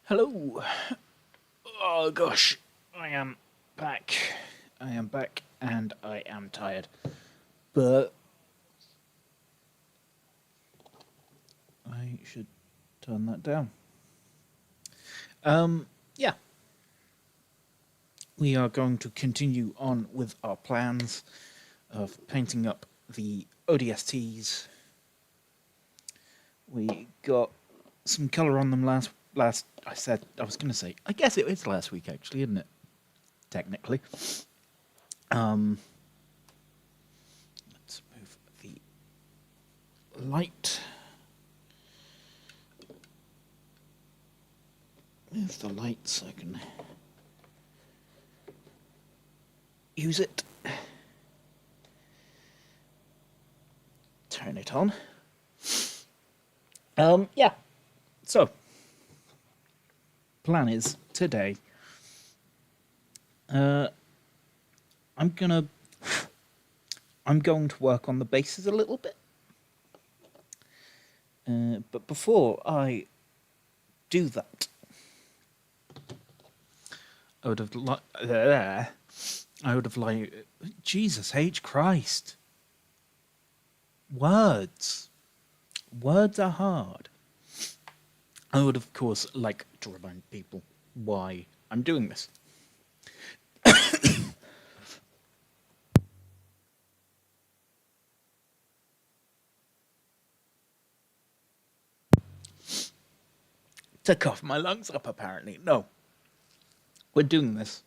Hello. Oh gosh, I am back. I am back and I am tired. But I should turn that down. Yeah. We are going to continue on with our plans of painting up the ODSTs. We got some colour on them last I was gonna say, I guess it is last week actually, isn't it? Technically. Um let's move the light. Move the light so I can use it. Turn it on. Yeah. So, plan is today. Uh, I'm gonna. I'm going to work on the bases a little bit. But before I do that, I would have Jesus H Christ. Words. Words are hard. I would, of course, like to remind people why I'm doing this. To cough my lungs up, apparently. No. We're doing this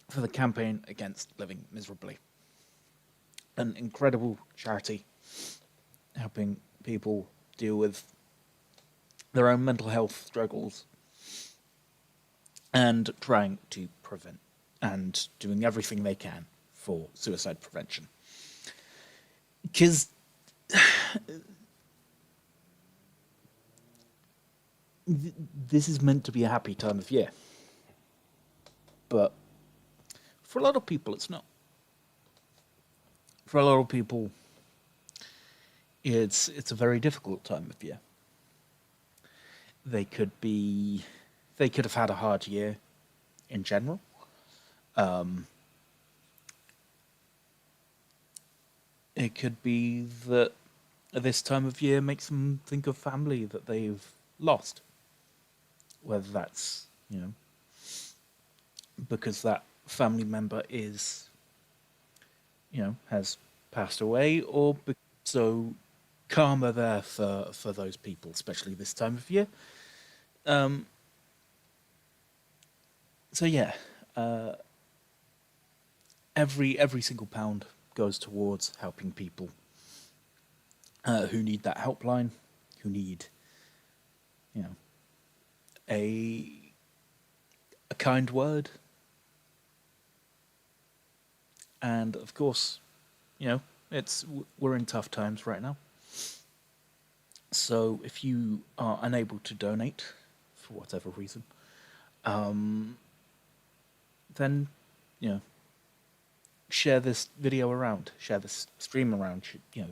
for the campaign against living miserably. An incredible charity helping people deal with their own mental health struggles and trying to prevent and doing everything they can for suicide prevention. Because this is meant to be a happy time of year. But for a lot of people, it's not. For a lot of people, it's a very difficult time of year. They could have had a hard year in general. It could be that this time of year makes them think of family that they've lost. Whether that's, because that family member has passed away, or so karma there for those people, especially this time of year. So yeah, every single pound goes towards helping people who need that helpline, who need, a kind word, and of course, we're in tough times right now. So if you are unable to donate for whatever reason, then share this video around, share this stream around,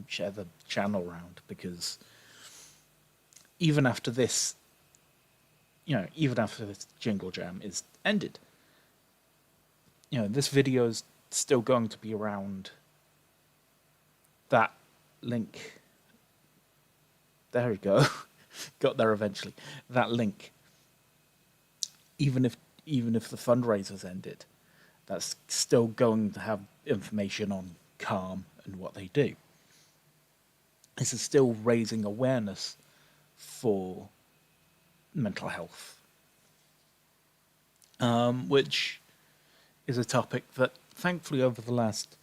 share the channel around, because even after this, even after this Jingle Jam is ended, this video is still going to be around. That link. There we go. Got there eventually. That link. Even if the fundraiser's ended, that's still going to have information on Calm and what they do. This is still raising awareness for mental health, which is a topic that, thankfully, over the last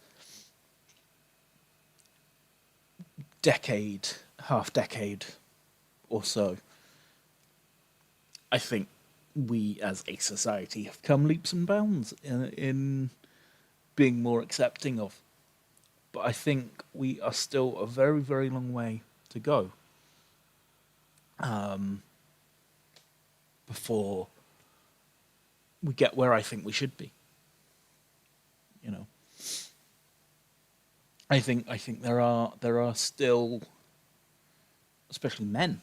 half decade or so, I think we as a society have come leaps and bounds in being more accepting of. But I think we are still a very, very long way to go before we get where I think we should be. I think there are still, especially men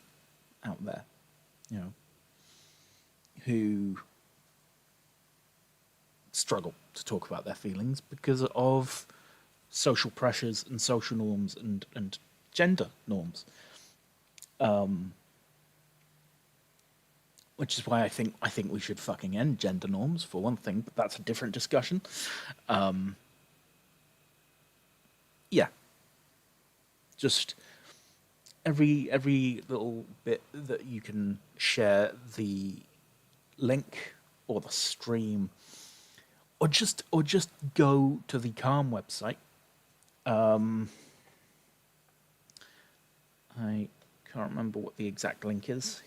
out there, who struggle to talk about their feelings because of social pressures and social norms and gender norms. Which is why I think we should fucking end gender norms for one thing, but that's a different discussion. Yeah, just every little bit that you can share the link or the stream, or just go to the Calm website. I can't remember what the exact link is.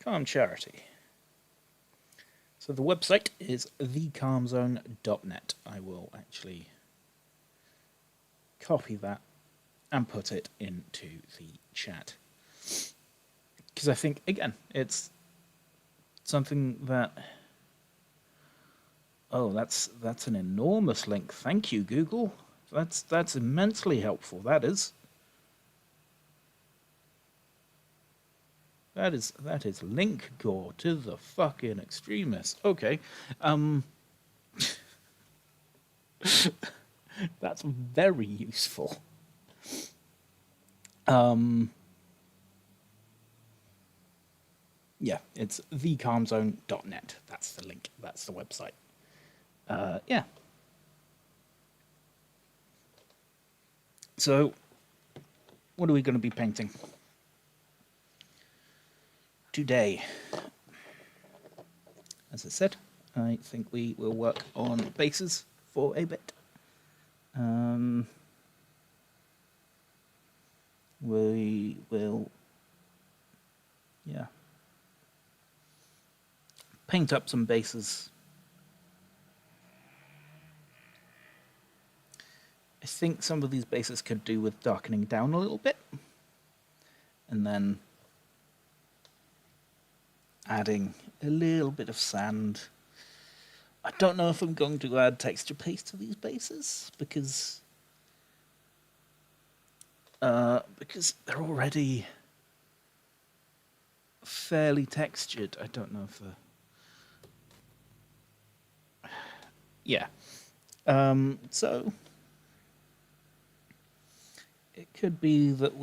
Calm Charity. So the website is thecalmzone.net. I will actually copy that and put it into the chat. Because I think, again, it's something that... Oh, that's an enormous link. Thank you, Google. That's immensely helpful. That is link gore to the fucking extremists. Okay. That's very useful. Yeah, it's thecalmzone.net. That's the link. That's the website. Yeah. So, what are we going to be painting today? As I said, I think we will work on bases for a bit. We will, yeah, paint up some bases. I think some of these bases could do with darkening down a little bit, and then adding a little bit of sand. I don't know if I'm going to add texture paste to these bases because they're already fairly textured. I don't know if yeah. So it could be that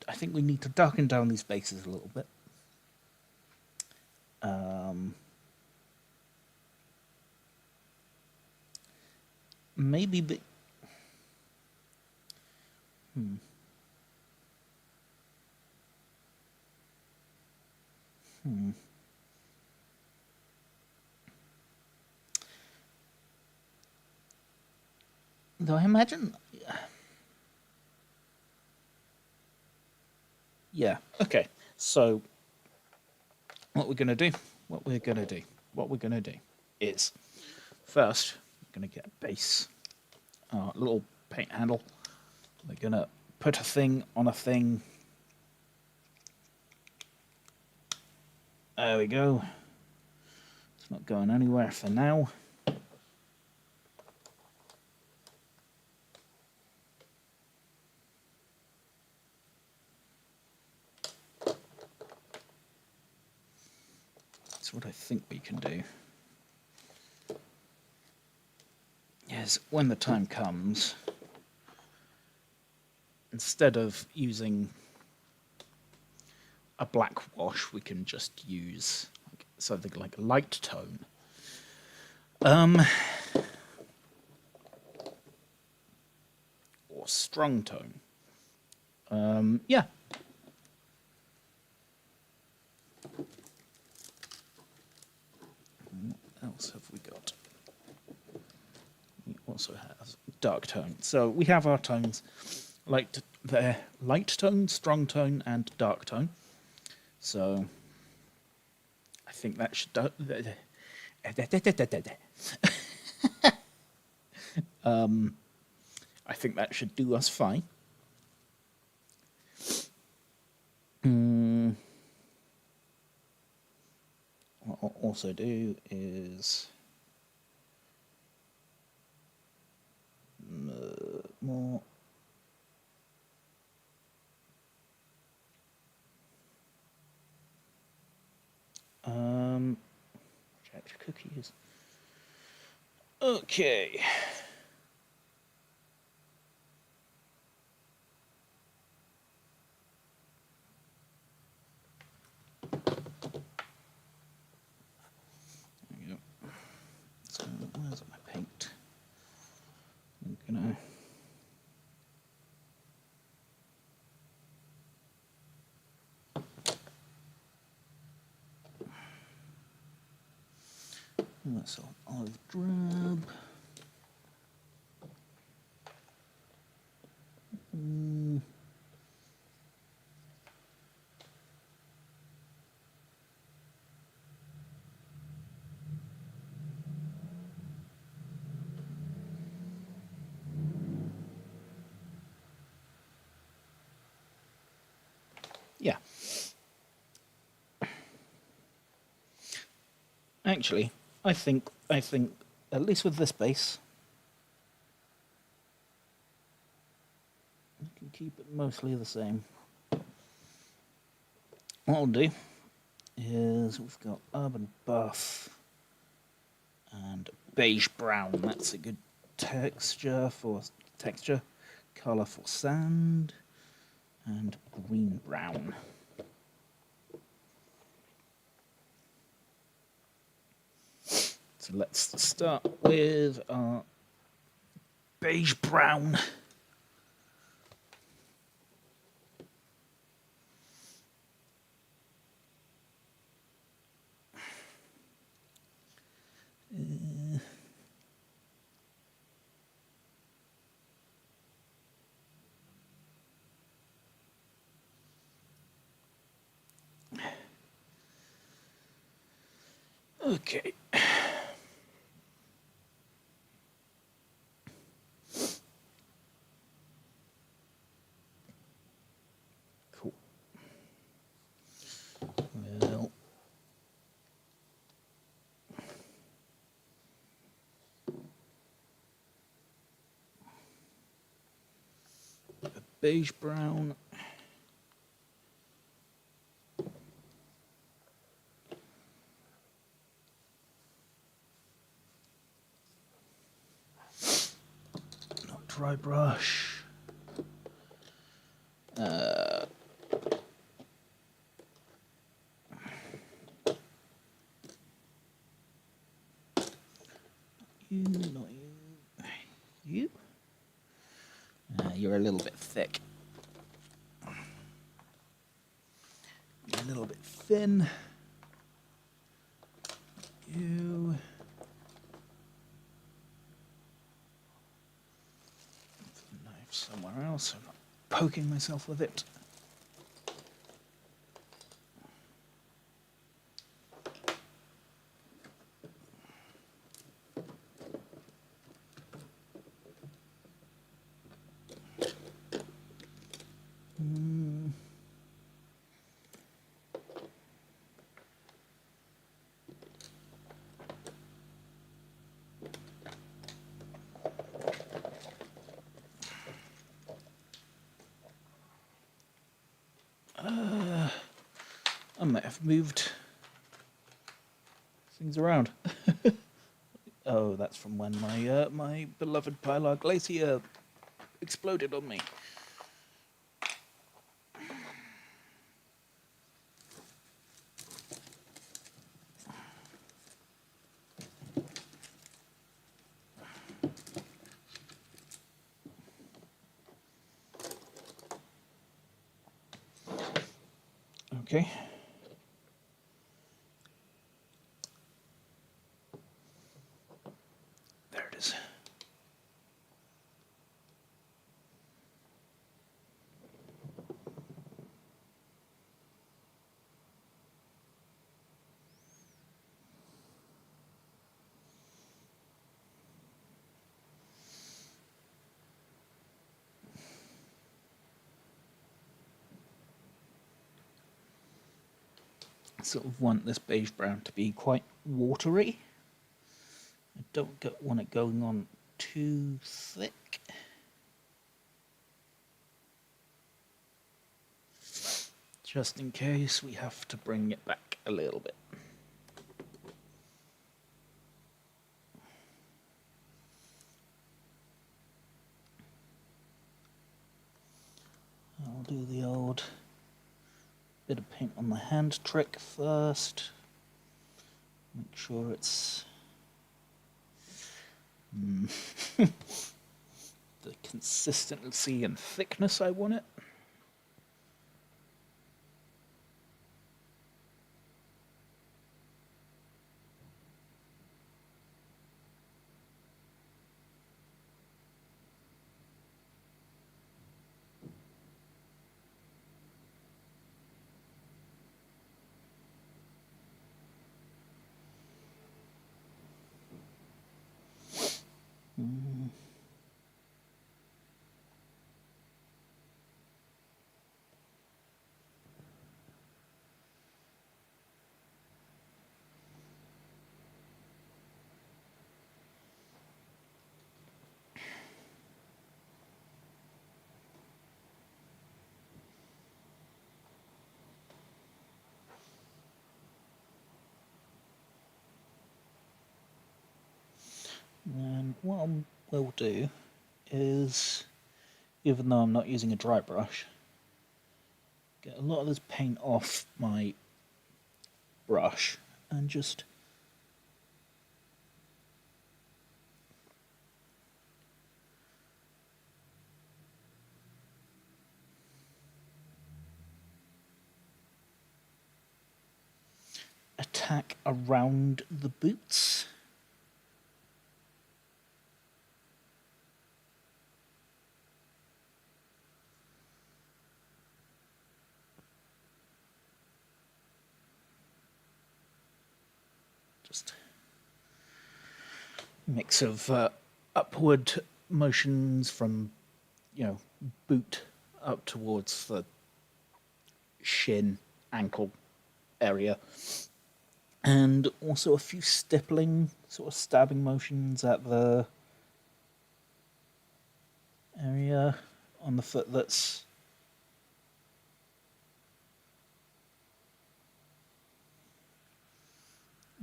I think we need to darken down these bases a little bit. Maybe Though I imagine... Yeah, okay. So, what we're going to do is, first, we're going to get a base, a little paint handle. We're going to put a thing on a thing. There we go. It's not going anywhere for now. That's what I think we can do. Yes, when the time comes, instead of using a black wash, we can just use something like light tone. Or strong tone. Yeah. What else have we got? We also have dark tone. So we have our tones, light tone, strong tone, and dark tone. So I think that should I think that should do us fine. What I'll also do is more. Check cookies. Okay. There we go. So where's my paint? I'm gonna. That's all olive drab. Yeah. Actually, I think at least with this base, I can keep it mostly the same. What I'll do is we've got urban buff and beige brown. That's a good texture. Color for sand, and green brown. So let's start with our beige brown. Okay. Cool. Well, a beige brown. Not dry brush. You, not you. You? You're a little bit thick. You're a little bit thin. You. Put the knife somewhere else. I'm not poking myself with it. I might have moved things around. Oh, that's from when my beloved Pilar Glacier exploded on me. Okay. There it is. Sort of want this beige brown to be quite watery. I don't want it going on too thick. just in case we have to bring it back a little bit. I'll do the old bit of paint on the hand trick first. Make sure it's the consistency and thickness I want it. And what I will do is, even though I'm not using a dry brush, get a lot of this paint off my brush and just attack around the boots. Just mix of upward motions from, boot up towards the shin, ankle area, and also a few stippling, sort of stabbing motions at the area on the foot that's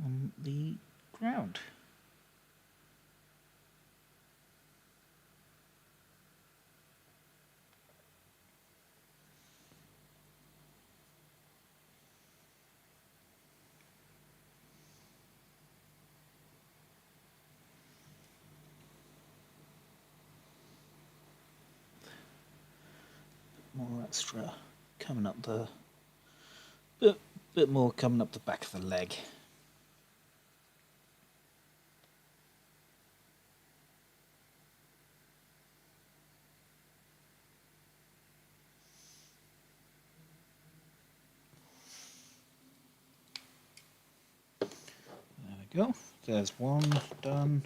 on the ground. More extra coming up the bit more coming up the back of the leg. There we go. There's one done.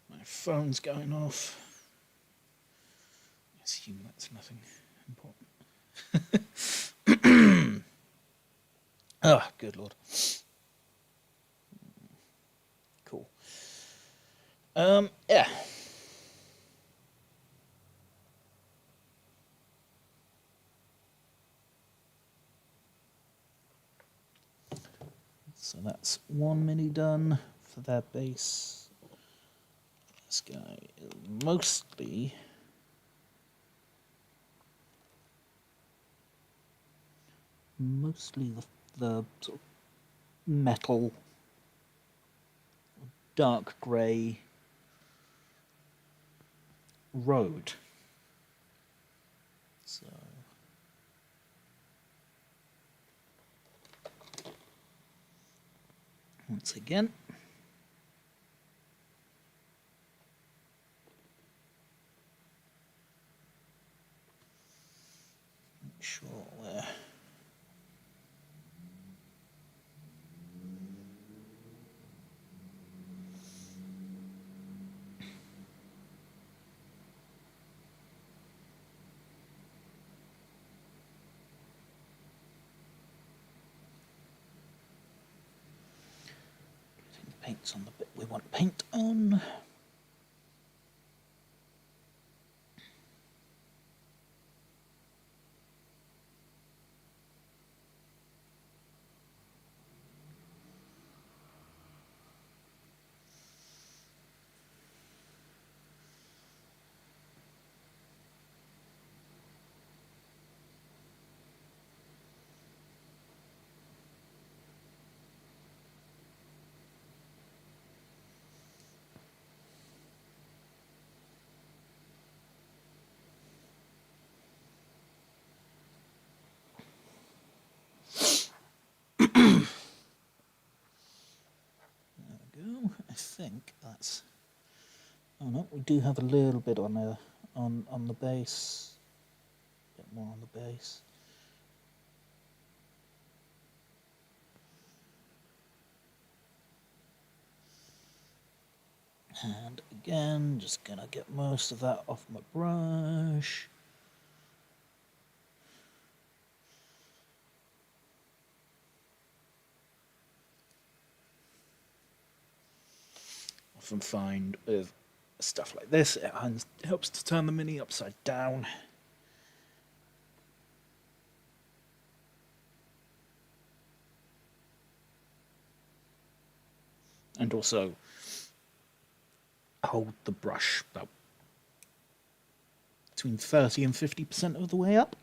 My phone's going off. I assume that's nothing important. Oh, good lord. Cool. Yeah. So that's one mini done for that base. This guy is mostly the sort of metal, dark grey road. So once again, make sure we're paint's on the bit we want paint on. think that's. Oh no, we do have a little bit on the base. A bit more on the base. And again, just gonna get most of that off my brush. Often find with stuff like this, it helps to turn the Mini upside down. And also hold the brush about between 30 and 50% of the way up.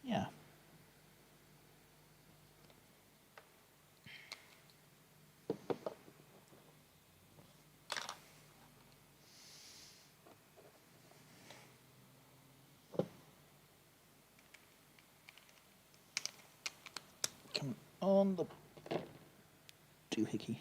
Yeah. Come on, the doohickey.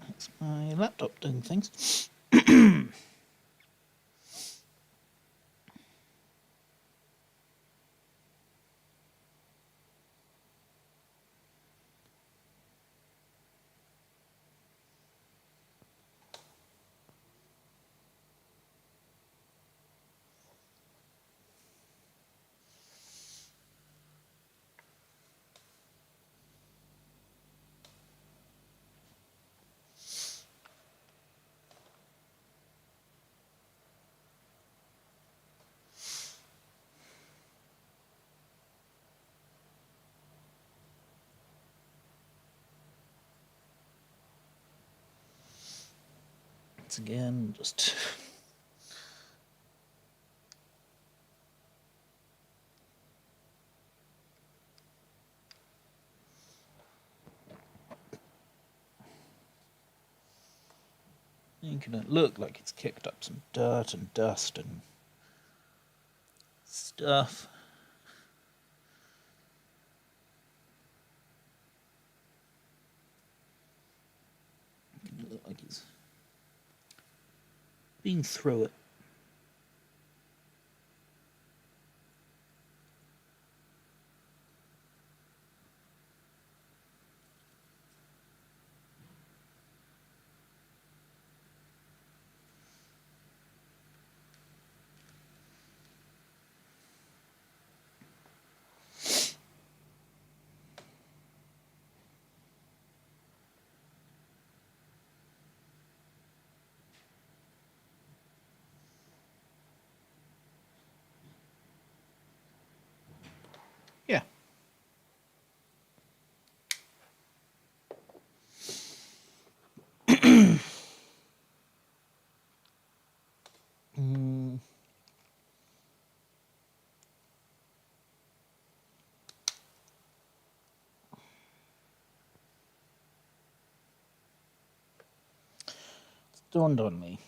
That's my laptop doing things. Once again, just making it look like it's kicked up some dirt and dust and stuff. Making it look like it's been through it. dawned on me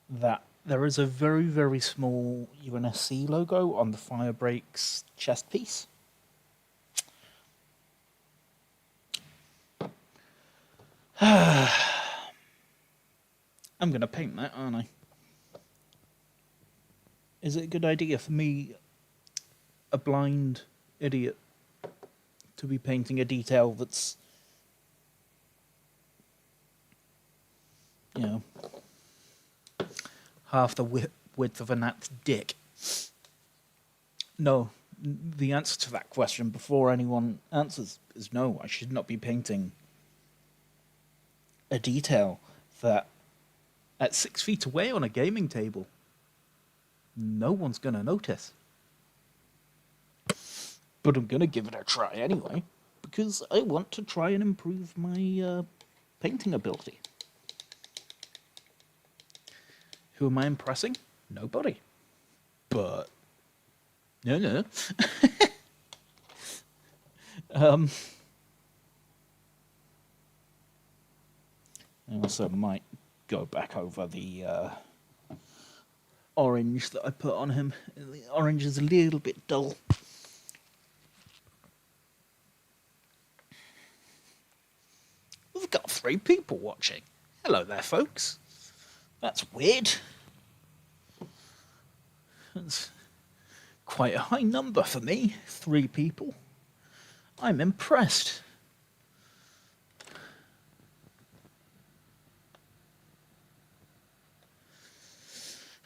that there is a very, very small UNSC logo on the Firebreak's chest piece. I'm going to paint that, aren't I? Is it a good idea for me, a blind idiot, to be painting a detail that's, you know, half the width of a gnat's dick? No, the answer to that question before anyone answers is no. I should not be painting a detail that at 6 feet away on a gaming table, no one's going to notice. But I'm going to give it a try anyway, because I want to try and improve my painting ability. Who am I impressing? Nobody. But no. I also might go back over the orange that I put on him. The orange is a little bit dull. We've got 3 people watching. Hello there, folks. That's weird. That's quite a high number for me. 3 people. I'm impressed.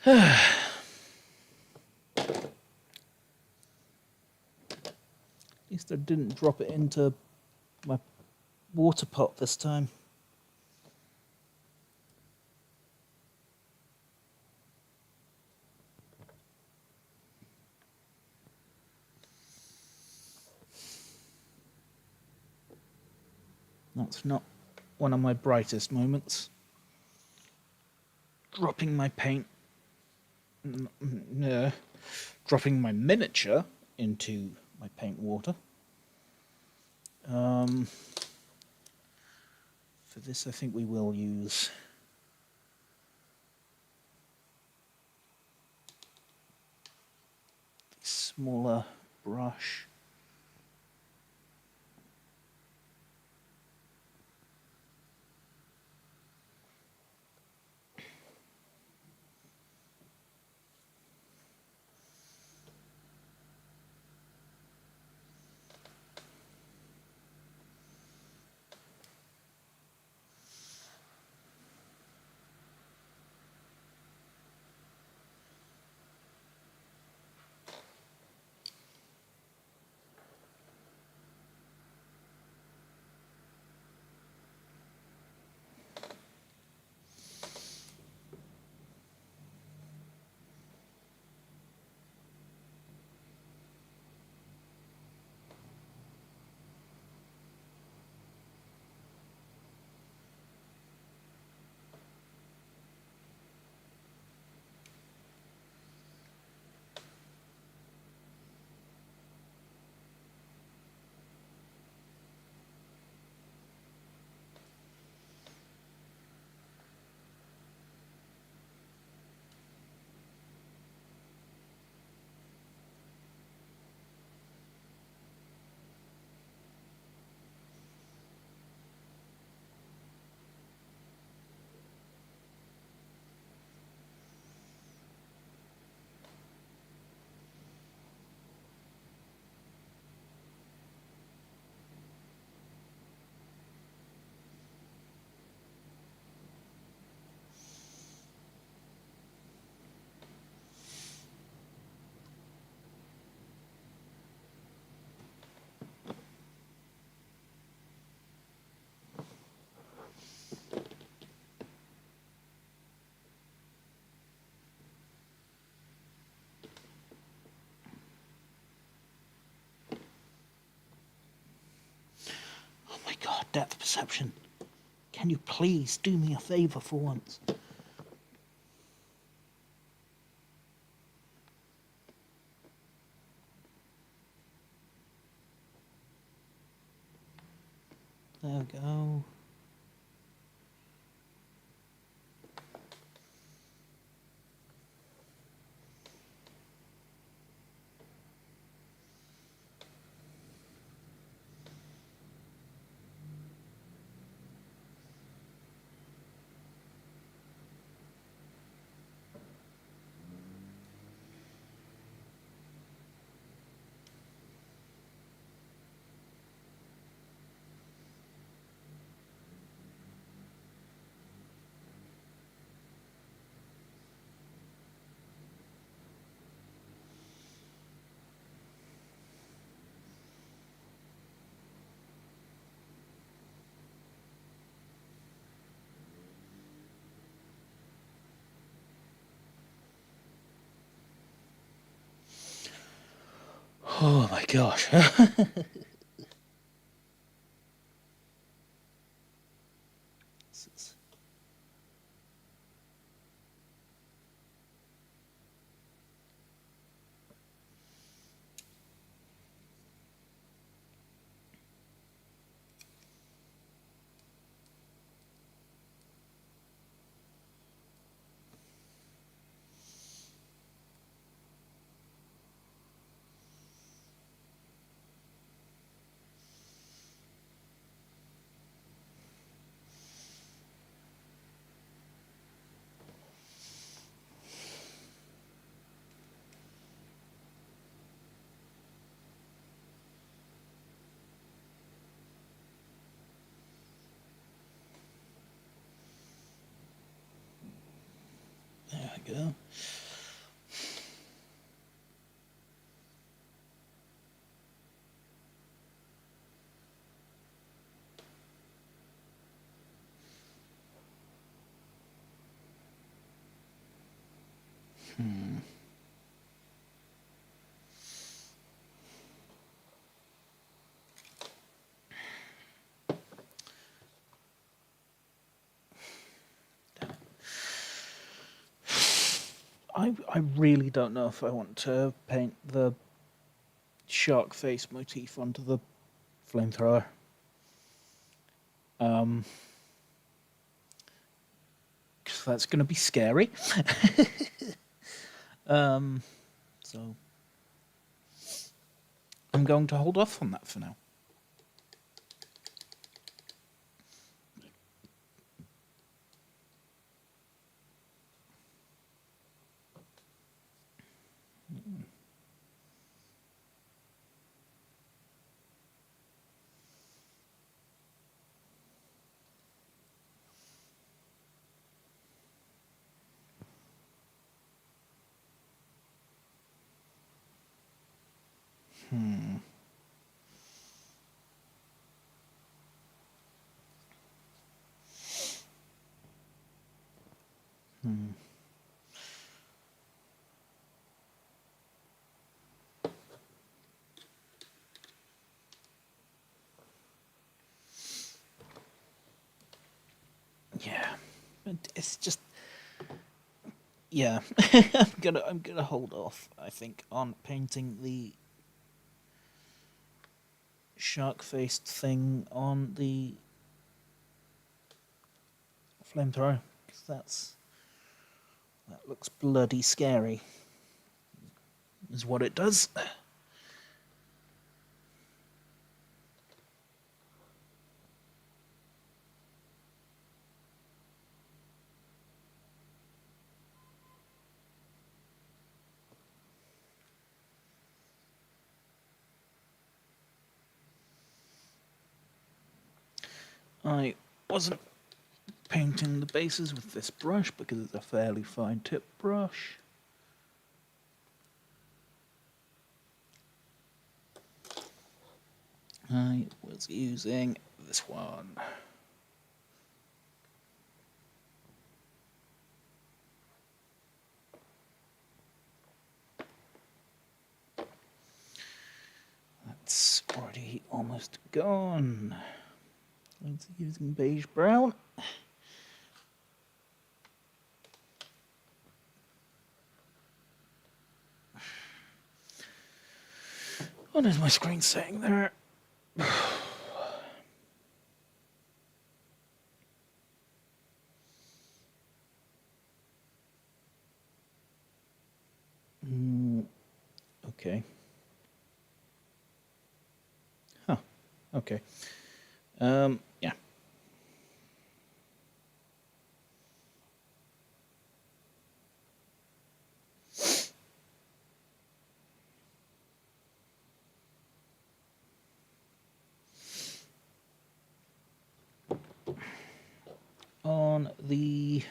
At least I didn't drop it into my water pot this time. That's not one of my brightest moments. Dropping my paint, dropping my miniature into my paint water. For this, I think we will use the smaller brush. Oh my god, depth perception. Can you please do me a favour for once? There we go. Oh my gosh. This is- There we go. I really don't know if I want to paint the shark face motif onto the flamethrower. 'Cause that's going to be scary. So I'm going to hold off on that for now. Yeah, but it's just yeah. I'm gonna hold off. I think on painting the shark-faced thing on the flamethrower because that looks bloody scary. Is what it does. I wasn't painting the bases with this brush because it's a fairly fine tip brush. I was using this one. That's already almost gone. It's using beige brown. What is my screen saying there? Okay. Huh. Okay. Yeah. On the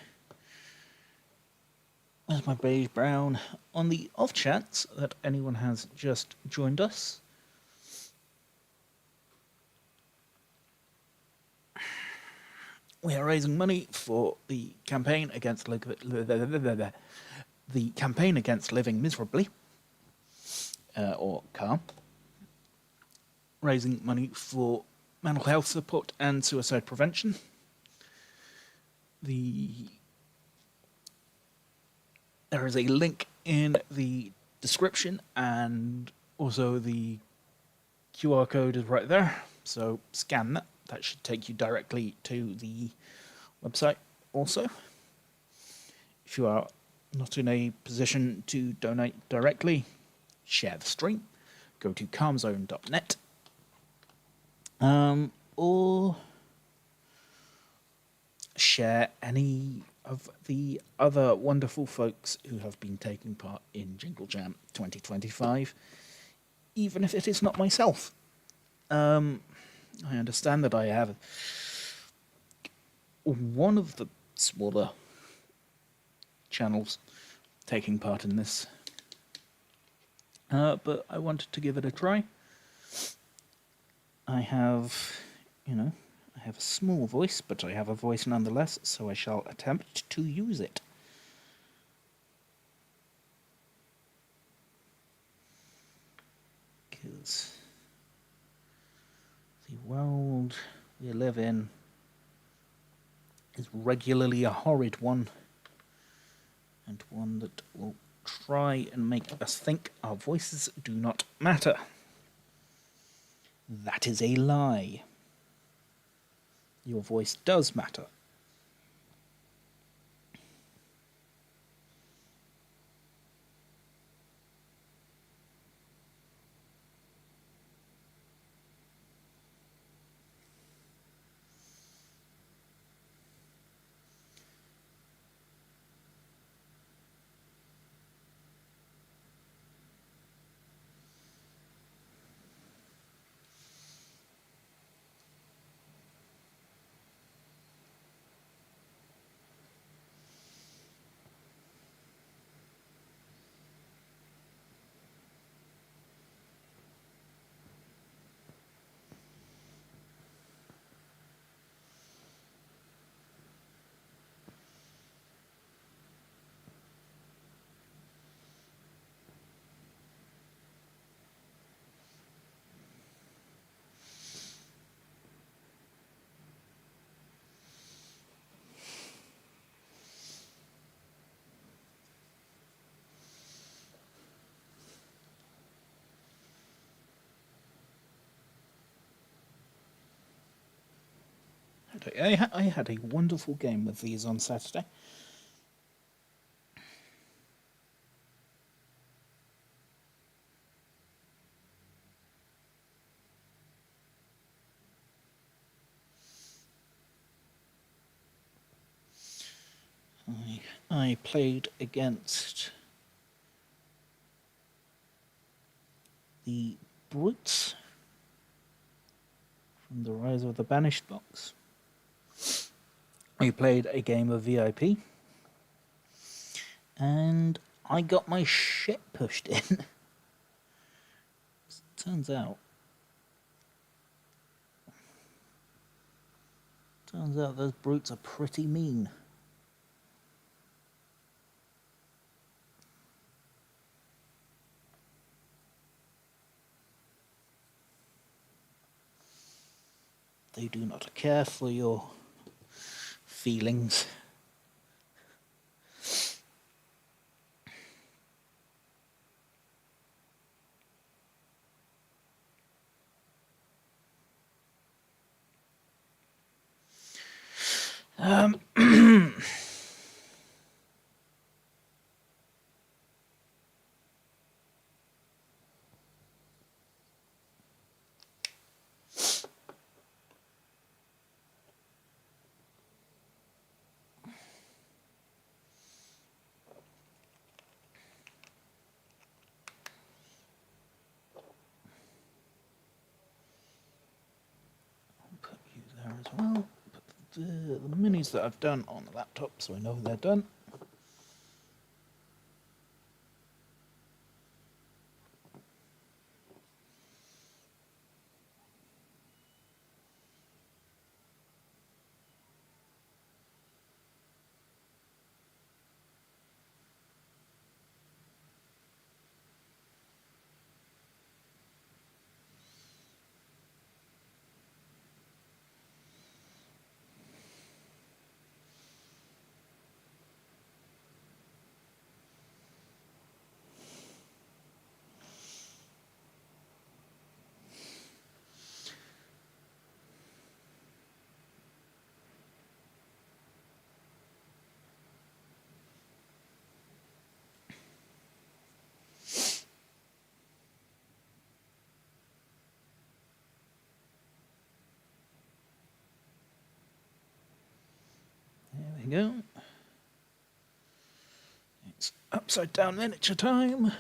There's my beige brown. On the off chance that anyone has just joined us, we are raising money for the campaign against the campaign against living miserably, or CAR. raising money for mental health support and suicide prevention. There is a link in the description, and also the QR code is right there. So scan that. That should take you directly to the website also. If you are not in a position to donate directly, share the stream. Go to calmzone.net. Or share any of the other wonderful folks who have been taking part in Jingle Jam 2025, even if it is not myself. I understand that I have one of the smaller channels taking part in this, but I wanted to give it a try. I have a small voice, but I have a voice nonetheless, so I shall attempt to use it. Because the world we live in is regularly a horrid one, and one that will try and make us think our voices do not matter. That is a lie. Your voice does matter. I had a wonderful game with these on Saturday. I played against the Brutes from the Rise of the Banished box. We played a game of VIP, and I got my shit pushed in. Turns out those Brutes are pretty mean. They do not care for your feelings. Put you there as well. Put the minis that I've done on the laptop, so I know they're done. go. It's upside down miniature time.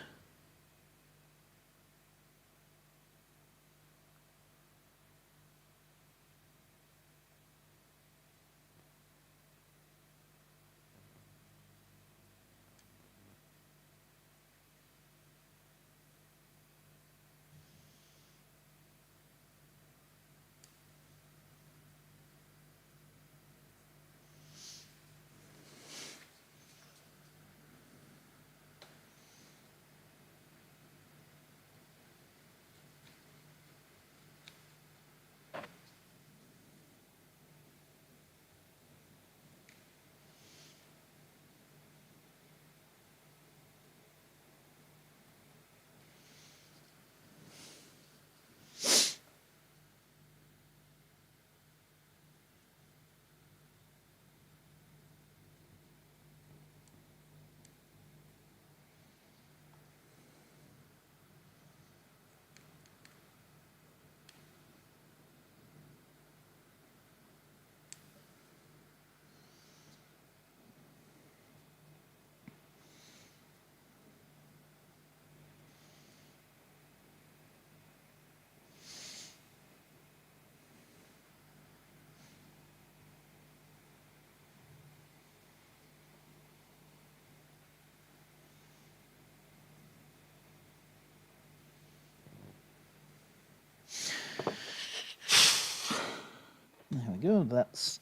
There we go, that's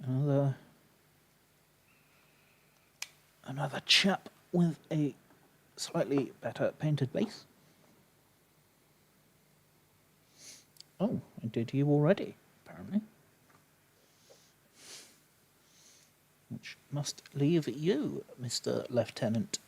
another chap with a slightly better painted base. Oh, I did you already, apparently. Which must leave you, Mr. Lieutenant.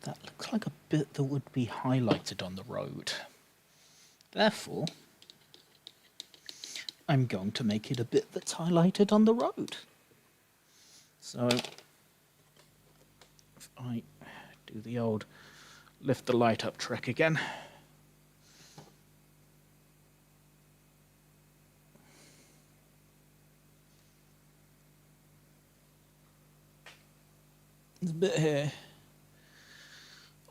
That looks like a bit that would be highlighted on the road. Therefore, I'm going to make it a bit that's highlighted on the road. So, if I do the old lift the light up trick again. There's a bit here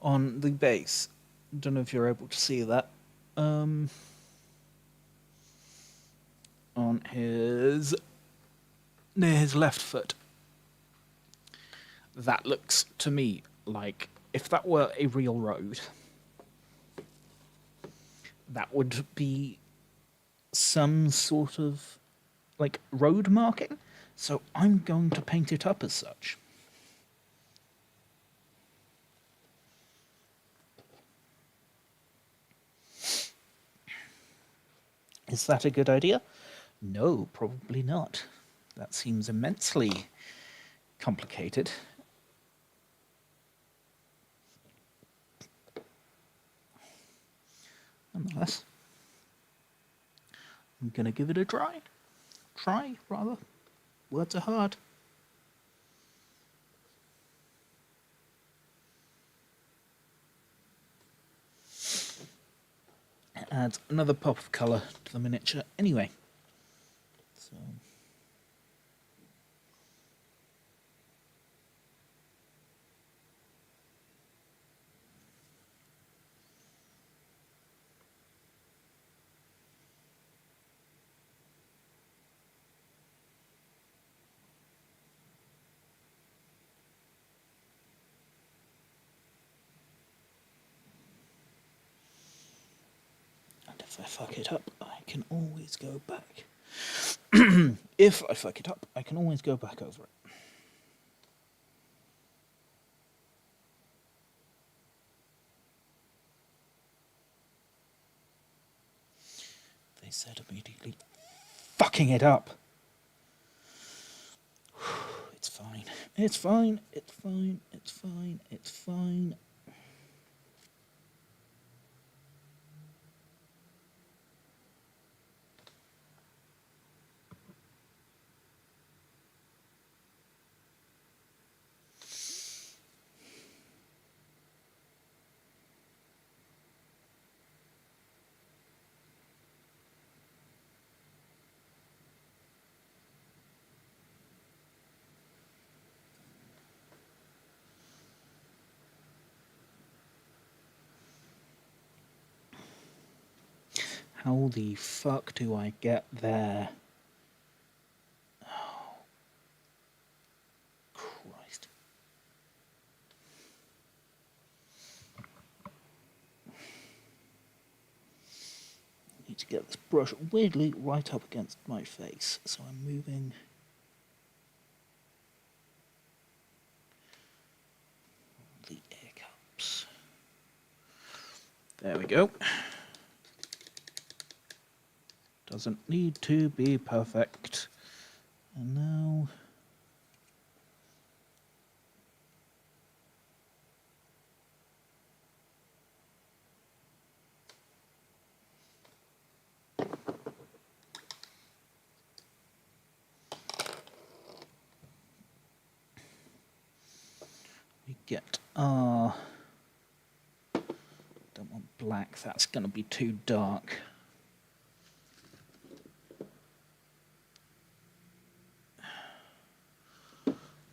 on the base. Don't know if you're able to see that. On his near his left foot. That looks to me like if that were a real road, that would be some sort of like road marking. So I'm going to paint it up as such. Is that a good idea? No, probably not. That seems immensely complicated. Nonetheless, I'm going to give it a try. Try, rather. Words are hard. It adds another pop of colour to the miniature anyway. So... fuck it up, I can always go back. If I fuck it up, I can always go back over it. They said immediately, fucking it up. It's fine. It's fine. It's fine. It's fine. It's fine. How the fuck do I get there? Oh, Christ. I need to get this brush weirdly right up against my face, so I'm moving. The air cups. There we go. Doesn't need to be perfect. And now... we get our... don't want black, that's going to be too dark.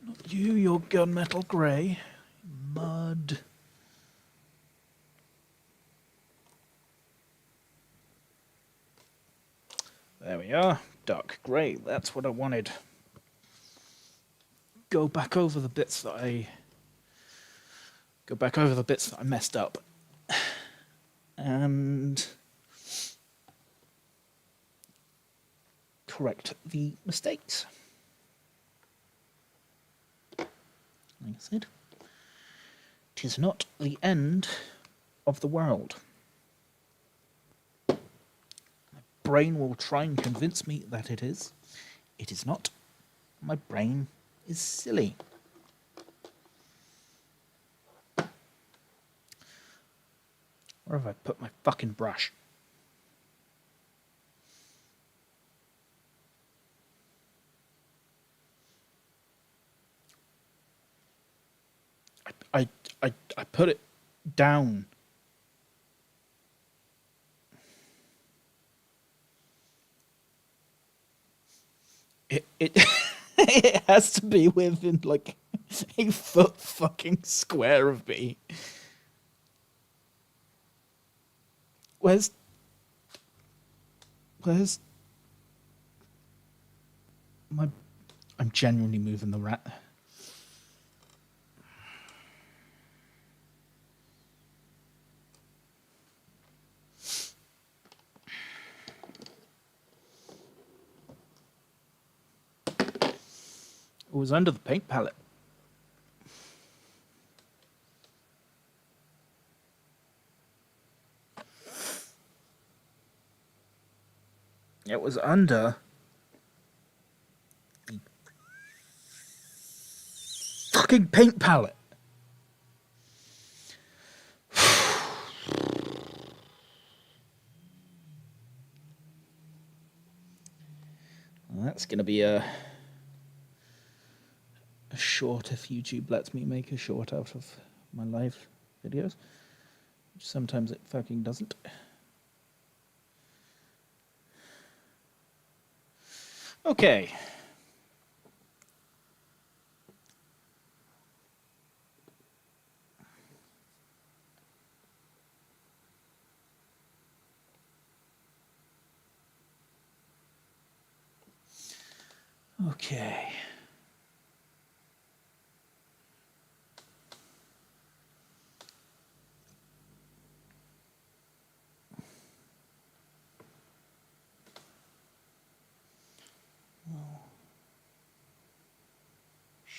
Not you, your gunmetal grey. Mud. There we are. Dark grey, that's what I wanted. Go back over the bits that I messed up. And correct the mistakes. Like I said, 'tis not the end of the world. My brain will try and convince me that it is. It is not. My brain is silly. Where have I put my fucking brush? I put it down. It it has to be within like a foot fucking square of me. Where's my... I'm genuinely moving the rat. It was under the paint palette. It was under the fucking paint palette. Well, that's going to be a short if YouTube lets me make a short out of my live videos. Which sometimes it fucking doesn't. Okay. Okay.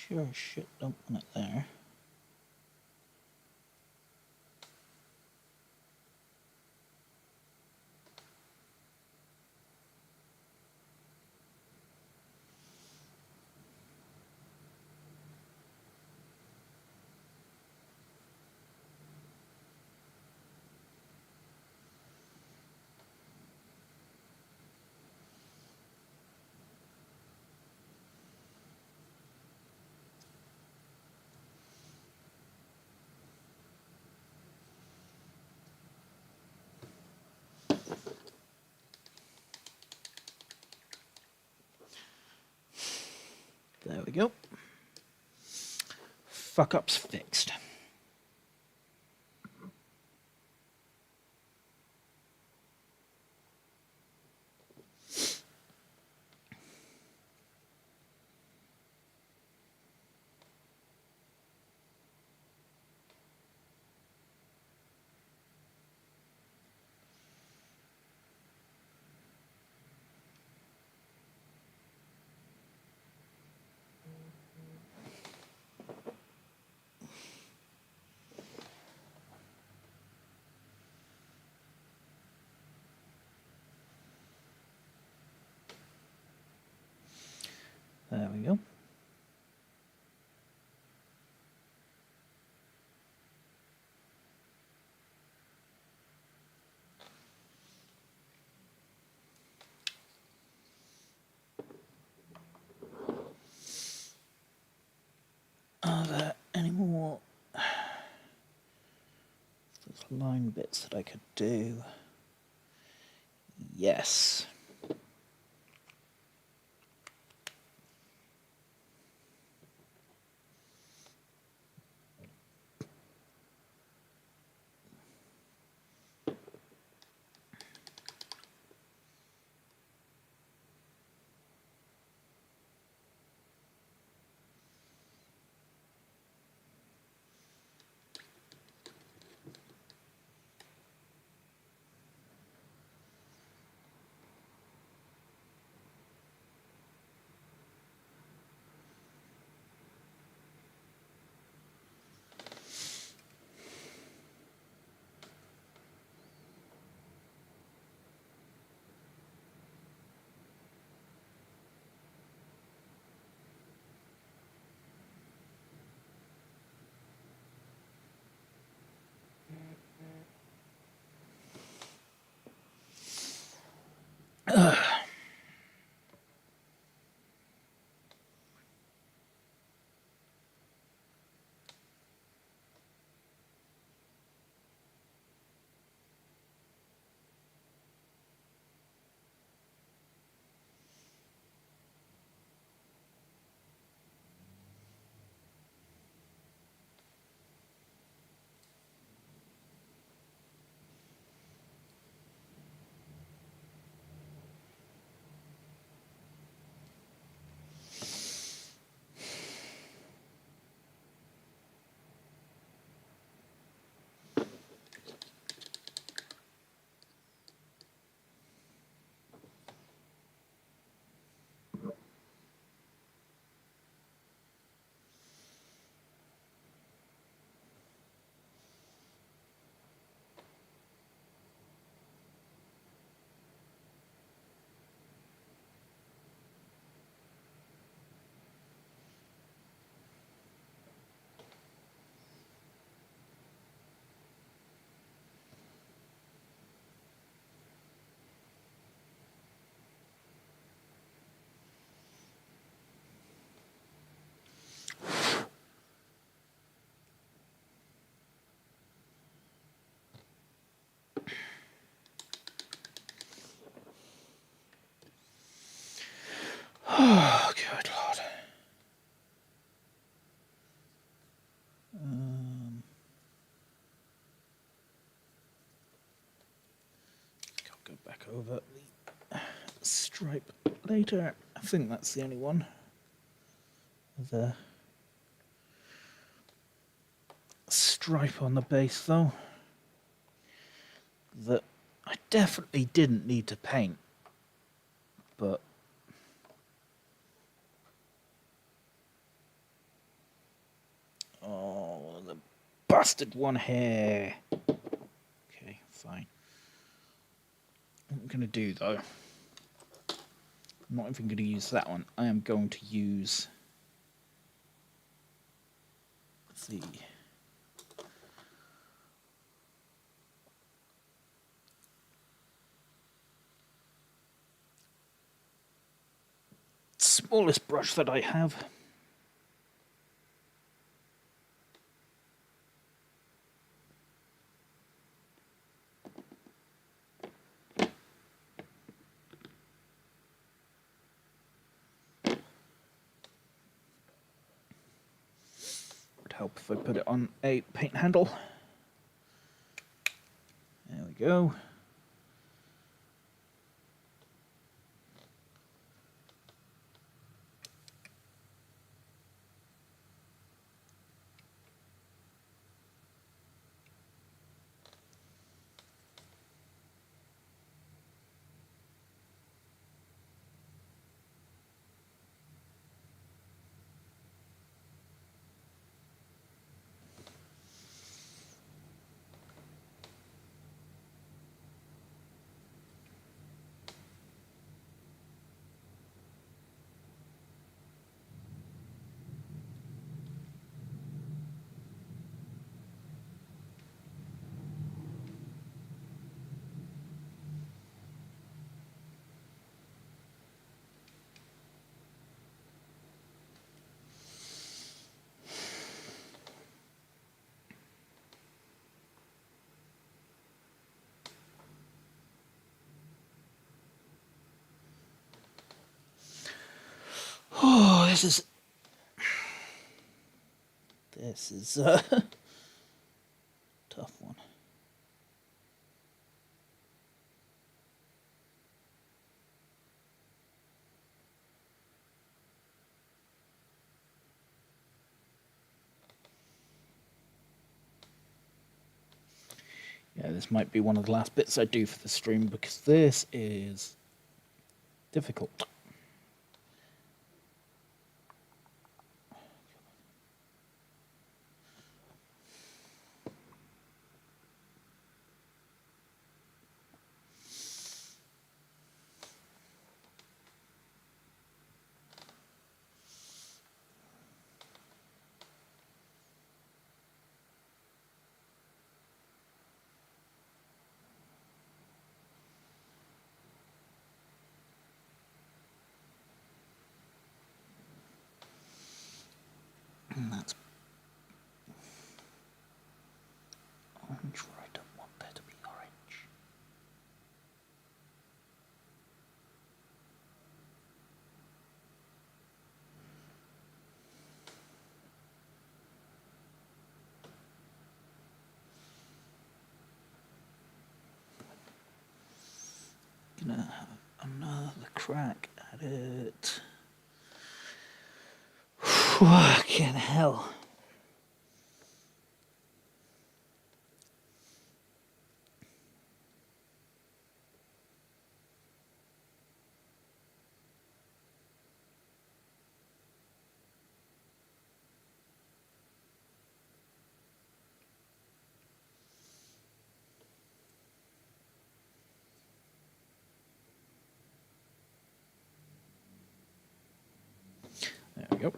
Sure as shit don't want it there. There we go. Fuck up's fixed. There we go. Are there any more line bits that I could do? Yes. Oh, good Lord. I'll go back over the stripe later. I think that's the only one. The stripe on the base, though, that I definitely didn't need to paint, but Oh, the bastard one here. Okay, fine. What I'm going to do, though, I'm not even going to use that one. I am going to use the smallest brush that I have. Would help if I put it on a paint handle. There we go. Oh, this is a tough one. Yeah, this might be one of the last bits I do for the stream because this is difficult. And that's orange, I don't want there to be orange. Gonna have another crack at it. Fucking hell. There we go.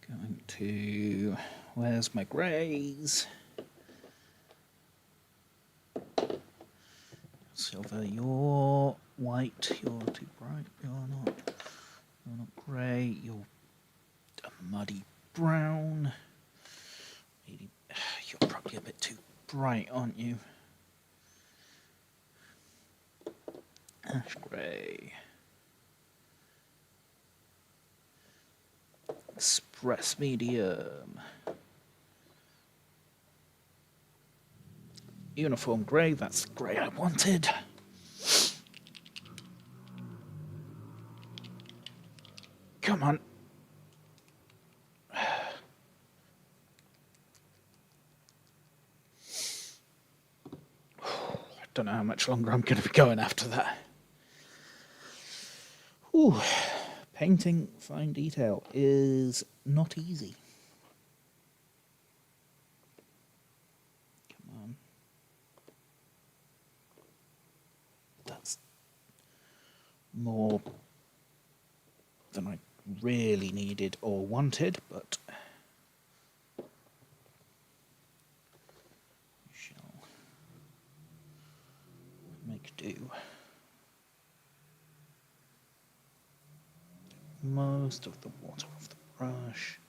Going to, where's my greys? Silver, you're white, you're too bright, you're not grey, you're a muddy brown. Maybe, you're probably a bit too bright, aren't you? Ash grey. Express medium. Uniform grey, that's the grey I wanted. Come on. don't know how much longer I'm going to be going after that. Ooh, painting fine detail is not easy. Come on. That's more than I really needed or wanted, but we shall make do. Most of the water off the brush.